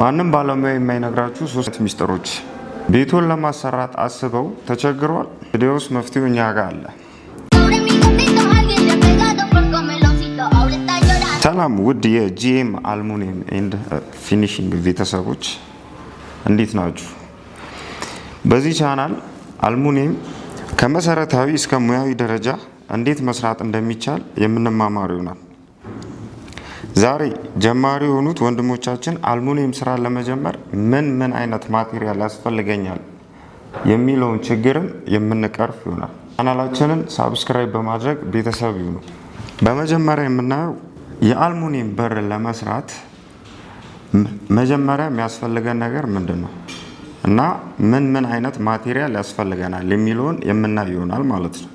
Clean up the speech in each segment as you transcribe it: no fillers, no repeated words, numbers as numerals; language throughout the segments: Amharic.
ማንም ባለሙያ የማይነግራችሁ 3 ሚስጥሮች ቤቱን ለማሰራት አስበው ተቸግሯል? ቪዲዮስ መፍትሄው እኛ ጋር አለ። ሰላም ውድ የጂኤም አልሙኒየም ኤንድ ፊኒሺንግ ቤተሰቦች እንዴት ናችሁ? በዚህ ቻናል አልሙኒየም ከመሰረታዊ እስከ ሙያዊ ደረጃ እንዴት መስራት እንደሚቻል የምንማማር ይሆናል። ዛሬ ጀማሪ የሆኑት ወንድሞቻችን አልሙኒየም ስራ ለመጀመር ምን አይነት ማቴሪያል ያስፈልገኛል የሚለውን ችግርን የምንቀርፍ ይሆናል። ቻናላችንን ሳብስክራይብ በማድረግ ቤተሰብ ይሁኑ። በመጀመሪያ የምናየው የአልሙኒየም በር ለመስራት መጀመሪያ የሚያስፈልገን ነገር ምንድነው እና ምን አይነት ማቴሪያል ያስፈልገናል የሚለውን የምናየው ይሆናል ማለት ነው።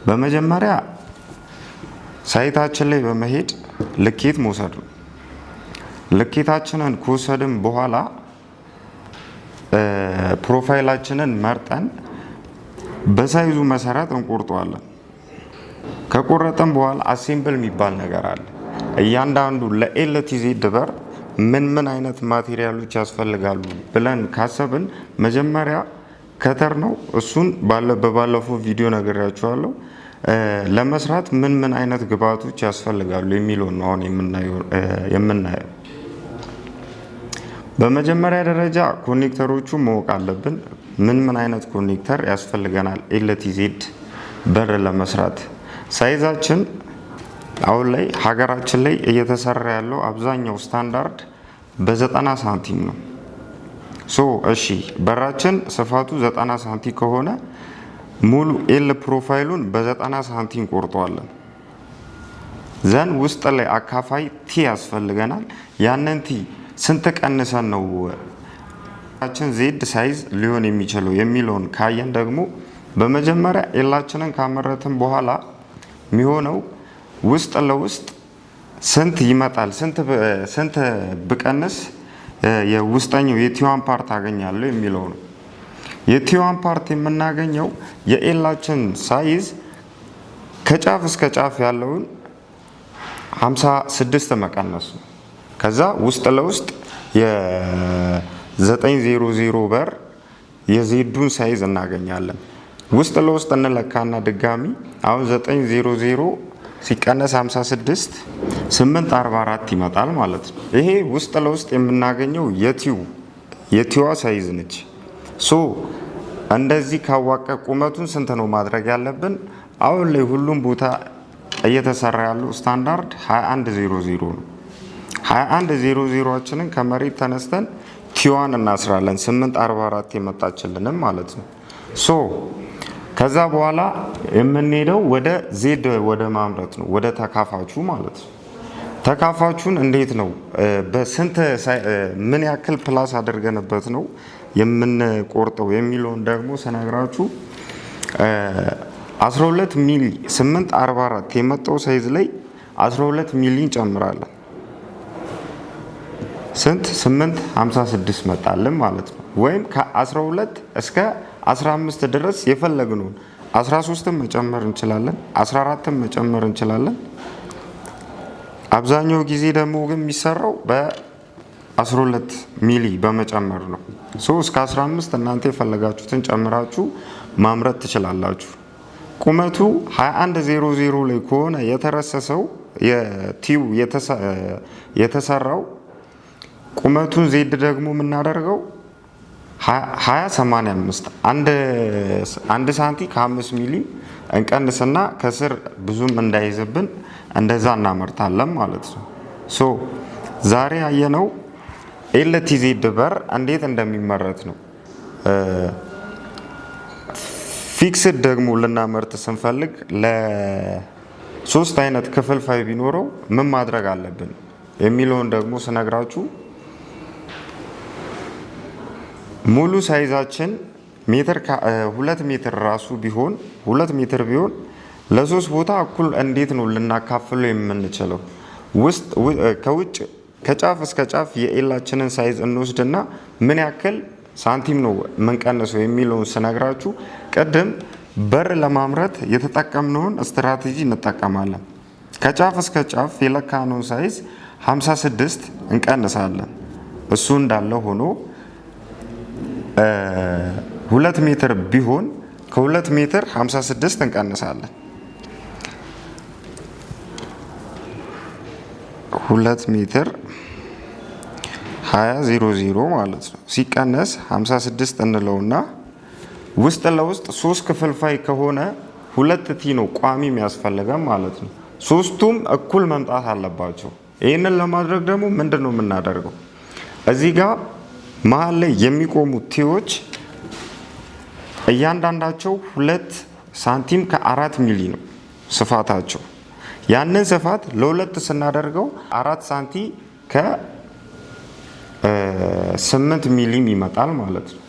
በመጀመሪያ ሳይታችን ላይ በመሄድ ልኬት መውሰድ ነው። ልኬታችንን ከወሰድን በኋላ ፕሮፋይላችንን መርጠን በሳይዙ መሰረት እንቆርጠዋለን። ከቆረጠን በኋላ አሴምብል የሚባል ነገር አለ። እያንዳንዱ ለኤልቲዜድ በር ምን አይነት ማቴሪያሎች ያስፈልጋሉ ብለን ካሰብን መጀመሪያ ከተር ነው። እሱን በባለፈው ቪዲዮ ነግሬያችኋለሁ። ለመስራት ምን አይነት ግብአቶች ያስፈልጋሉ የሚለው ነው አሁን የምናየው። በመጀመሪያ ደረጃ ኮኔክተሮቹ ማወቅ አለብን። ምን አይነት ኮኔክተር ያስፈልገናል ኤልቲዜድ በር ለመስራት። ሳይዛችን አሁን ላይ ሀገራችን ላይ እየተሰራ ያለው አብዛኛው ስታንዳርድ በ90 ሳንቲም ነው። እሺ በራችን ስፋቱ 90 ሳንቲም ከሆነ ሙሉ ኤል ፕሮፋይሉን በ90 ሳንቲም ቆርጠዋለን። ዘን ውስጥ ላይ አካፋይ ቲ ያስፈልገናል። ያንን ቲ ስንት ቀንሰን ነው ዜድ ሳይዝ ሊሆን የሚችለው የሚለውን ካየን ደግሞ በመጀመሪያ ኤላችንን ካመረትን በኋላ የሚሆነው ውስጥ ለውስጥ ስንት ይመጣል፣ ስንት ብቀንስ የውስጠኛው የቲዋን ፓርት አገኛለሁ የሚለው ነው። የቲዋን ፓርት የምናገኘው የኤላችን ሳይዝ ከጫፍ እስከ ጫፍ ያለውን 56 መቀነስ ነው። ከዛ ውስጥ ለውስጥ የ900 በር የዜዱን ሳይዝ እናገኛለን። ውስጥ ለውስጥ እንለካና ድጋሚ አሁን 900 ሲቀነስ 56 844 ይመጣል ማለት ነው። ይሄ ውስጥ ለውስጥ የምናገኘው የቲዋ ሳይዝ ነች። እንደዚህ ካዋቀ ቁመቱን ስንት ነው ማድረግ ያለብን? አሁን ላይ ሁሉም ቦታ እየተሰራ ያለው ስታንዳርድ 2100 ነው። 2100ችንን ከመሬት ተነስተን ቲዋን እናስራለን 844 የመጣችልንም ማለት ነው። ከዛ በኋላ የምንሄደው ወደ ዜድ ወደ ማምረት ነው፣ ወደ ተካፋቹ ማለት ነው። ተካፋቹን እንዴት ነው በስንት ምን ያክል ፕላስ አድርገንበት ነው የምንቆርጠው የሚለውን ደግሞ ስነግራችሁ 12 ሚሊ 844 የመጣው ሳይዝ ላይ 12 ሚሊ እንጨምራለን። ስንት 856 መጣልን ማለት ነው። ወይም ከ12 እስከ 15 ድረስ የፈለግነውን 13ም መጨመር እንችላለን፣ 14ም መጨመር እንችላለን። አብዛኛው ጊዜ ደግሞ ግን የሚሰራው በ12 ሚሊ በመጨመር ነው። እስከ 15 እናንተ የፈለጋችሁትን ጨምራችሁ ማምረት ትችላላችሁ። ቁመቱ 2100 ላይ ከሆነ የተረሰሰው የቲው የተሰራው ቁመቱን ዜድ ደግሞ የምናደርገው 2085 አንድ ሳንቲ ከ5 ሚሊ እንቀንስና ከስር ብዙም እንዳይዝብን እንደዛ እናመርታለን ማለት ነው። ዛሬ ያየነው ኤልቲዜድ በር እንዴት እንደሚመረት ነው። ፊክስድ ደግሞ ልናመርት ስንፈልግ ለ3 አይነት ክፍልፋይ ቢኖረው ምን ማድረግ አለብን የሚለውን ደግሞ ስነግራችሁ ሙሉ ሳይዛችን 2 ሜትር ራሱ ቢሆን 2 ሜትር ቢሆን ለ3 ቦታ እኩል እንዴት ነው ልናካፍለው የምንችለው? ከውጭ ከጫፍ እስከ ጫፍ የኤላችንን ሳይዝ እንወስድና ምን ያክል ሳንቲም ነው የምንቀንሰው የሚለውን ስነግራችሁ ቅድም በር ለማምረት የተጠቀምነውን ስትራቴጂ እንጠቀማለን። ከጫፍ እስከ ጫፍ የለካነውን ሳይዝ 56 እንቀንሳለን። እሱ እንዳለ ሆኖ 2 ሜትር ቢሆን ከ2 ሜትር 56 እንቀንሳለን። 2 ሜትር 20 ማለት ነው ሲቀነስ 56 እንለውና ውስጥ ለውስጥ 3 ክፍልፋይ ከሆነ 2 ቲ ነው ቋሚ የሚያስፈልገን ማለት ነው። ሶስቱም እኩል መምጣት አለባቸው። ይህንን ለማድረግ ደግሞ ምንድነው የምናደርገው? እዚህ ጋር መሀል ላይ የሚቆሙት ቲዎች እያንዳንዳቸው 2 ሳንቲም ከ4 ሚሊ ነው ስፋታቸው። ያንን ስፋት ለ2 ስናደርገው 4 ሳንቲ ከ8 ሚሊም ይመጣል ማለት ነው።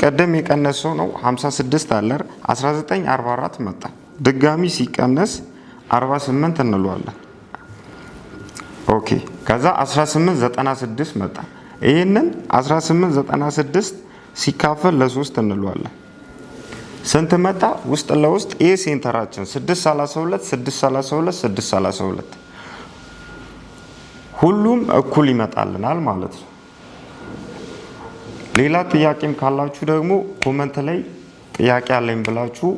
ቀደም የቀነሰው ነው 56 አለ 1944 መጣ። ድጋሚ ሲቀነስ 48 እንለዋለን። ኦኬ ከዛ 1896 መጣ። ይሄንን 1896 ሲካፈል ለ3 እንለዋለን። ስንት መጣ? ውስጥ ለውስጥ ኤ ሴንተራችን 632 632 632 ሁሉም እኩል ይመጣልናል ማለት ነው። ሌላ ጥያቄም ካላችሁ ደግሞ ኮመንት ላይ ጥያቄ አለኝ ብላችሁ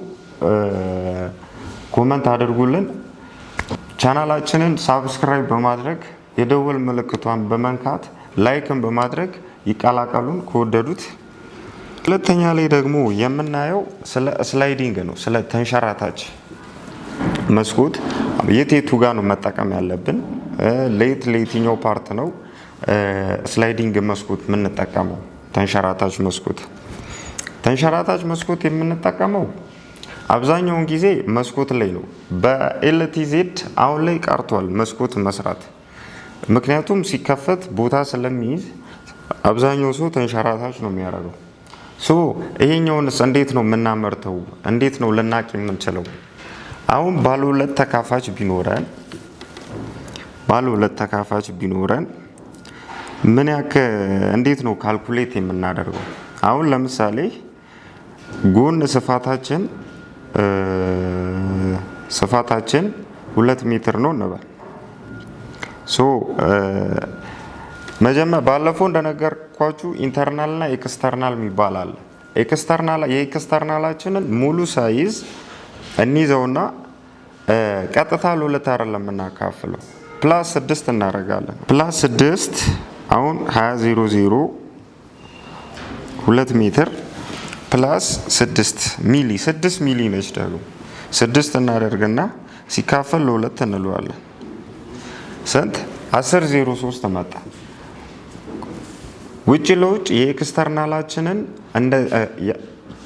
ኮመንት አድርጉልን። ቻናላችንን ሳብስክራይብ በማድረግ የደወል ምልክቷን በመንካት ላይክን በማድረግ ይቀላቀሉን ከወደዱት። ሁለተኛ ላይ ደግሞ የምናየው ስለ ስላይዲንግ ነው። ስለ ተንሸራታች መስኮት የቱ ጋር ነው መጠቀም ያለብን? ለየትኛው ፓርት ነው ስላይዲንግ መስኮት የምንጠቀመው? ተንሸራታች መስኮት የምንጠቀመው አብዛኛውን ጊዜ መስኮት ላይ ነው። በኤልቲዜድ አሁን ላይ ቀርቷል መስኮት መስራት። ምክንያቱም ሲከፈት ቦታ ስለሚይዝ አብዛኛው ሰው ተንሸራታች ነው የሚያደርገው። ይሄኛውንስ እንዴት ነው የምናመርተው? እንዴት ነው ልናቅ የምንችለው? አሁን ባለ 2 ተካፋች ቢኖረን ምን እንዴት ነው ካልኩሌት የምናደርገው? አሁን ለምሳሌ ጎን ስፋታችን 2 ሜትር ነው እንበል። መጀመሪያ ባለፈው እንደነገርኳችሁ ኢንተርናል እና ኤክስተርናል የሚባል አለ። የኤክስተርናላችንን ሙሉ ሳይዝ እንይዘውና ቀጥታ ለ2 አይደለም የምናካፍለው ፕላስ 6 እናደርጋለን። ፕላስ 6 አሁን 20 2 ሜትር ፕላስ 6 ሚሊ ነች። ደግሞ 6 እናደርግና ሲካፈል ለ2 እንለዋለን። ስንት 10.03 መጣ። ውጭ ለውጭ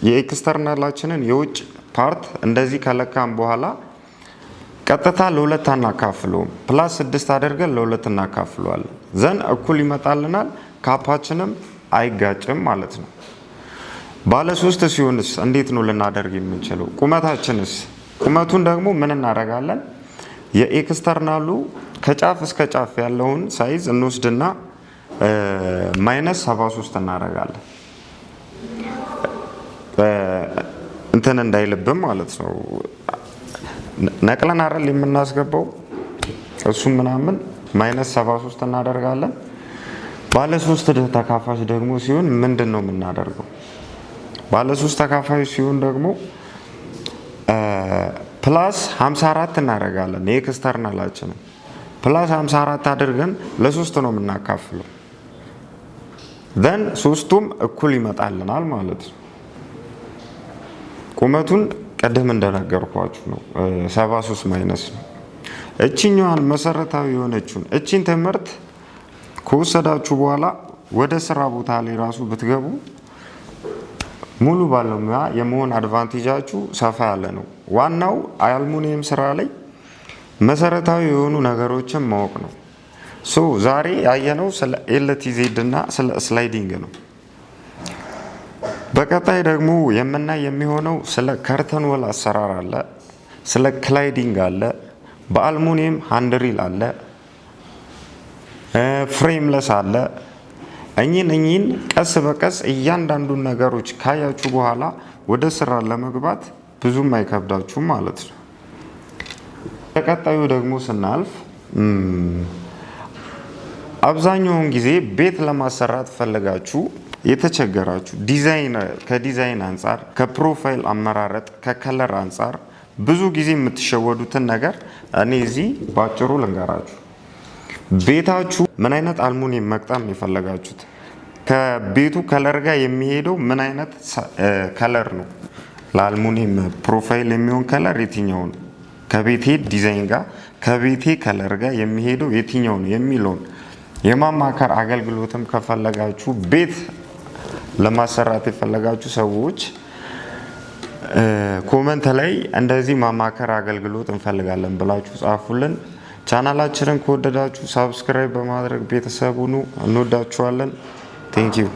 የኤክስተርናላችንን የውጭ ፓርት እንደዚህ ከለካም በኋላ ቀጥታ ለ2 አናካፍለውም። ፕላስ 6 አድርገን ለ2 እናካፍለዋለን። ዘን እኩል ይመጣልናል። ካፓችንም አይጋጭም ማለት ነው። ባለ 3 ሲሆንስ እንዴት ነው ልናደርግ የምንችለው? ቁመታችንስ? ቁመቱን ደግሞ ምን እናደርጋለን? የኤክስተርናሉ ከጫፍ እስከ ጫፍ ያለውን ሳይዝ እንወስድና -73 እናደርጋለን። እንትን እንዳይልብም ማለት ነው። ነቅለን አይደል የምናስገባው እሱ ምናምን -73 እናደርጋለን። ባለ 3 ተካፋች ደግሞ ሲሆን ምንድን ነው የምናደርገው? ባለ 3 ተካፋች ሲሆን ደግሞ ፕላስ 54 እናደርጋለን። የኤክስተርናላችንን ፕላስ 54 አድርገን ለ3 ነው የምናካፍለው። ዘን 3ቱም እኩል ይመጣልናል ማለት ነው። ቁመቱን ቀደም እንደነገርኳችሁ ነው 73 ማይነስ ነው። እቺኛዋን መሰረታዊ የሆነችውን እቺን ትምህርት ከወሰዳችሁ በኋላ ወደ ስራ ቦታ ላይ ራሱ ብትገቡ ሙሉ ባለሙያ የመሆን አድቫንቴጃችሁ ሰፋ ያለ ነው። ዋናው አልሙኒየም ስራ ላይ መሰረታዊ የሆኑ ነገሮችን ማወቅ ነው። ዛሬ ያየነው ስለ ኤልቲዜድ እና ስለ ስላይዲንግ ነው። በቀጣይ ደግሞ የምናይ የሚሆነው ስለ ከርተን ወል አሰራር አለ፣ ስለ ክላይዲንግ አለ፣ በአልሙኒየም ሃንድሪል አለ፣ ፍሬምለስ አለ። እኚህን ቀስ በቀስ እያንዳንዱን ነገሮች ካያችሁ በኋላ ወደ ስራ ለመግባት ብዙም አይከብዳችሁም ማለት ነው። በቀጣዩ ደግሞ ስናልፍ አብዛኛውን ጊዜ ቤት ለማሰራት ፈልጋችሁ የተቸገራችሁ ከዲዛይን አንፃር፣ ከፕሮፋይል አመራረጥ፣ ከከለር አንፃር ብዙ ጊዜ የምትሸወዱትን ነገር እኔ እዚህ ባጭሩ ልንገራችሁ። ቤታችሁ ምን አይነት አልሙኒየም መቅጠም የፈለጋችሁት፣ ከቤቱ ከለር ጋር የሚሄደው ምን አይነት ከለር ነው፣ ለአልሙኒየም ፕሮፋይል የሚሆን ከለር የትኛው ነው፣ ከቤቴ ዲዛይን ጋር ከቤቴ ከለር ጋር የሚሄደው የትኛው ነው የሚለውን የማማከር አገልግሎትም ከፈለጋችሁ ቤት ለማሰራት የፈለጋችሁ ሰዎች ኮመንት ላይ እንደዚህ ማማከር አገልግሎት እንፈልጋለን ብላችሁ ጻፉልን። ቻናላችንን ከወደዳችሁ ሳብስክራይብ በማድረግ ቤተሰብ ሁኑ። እንወዳችኋለን። ቴንክ ዩ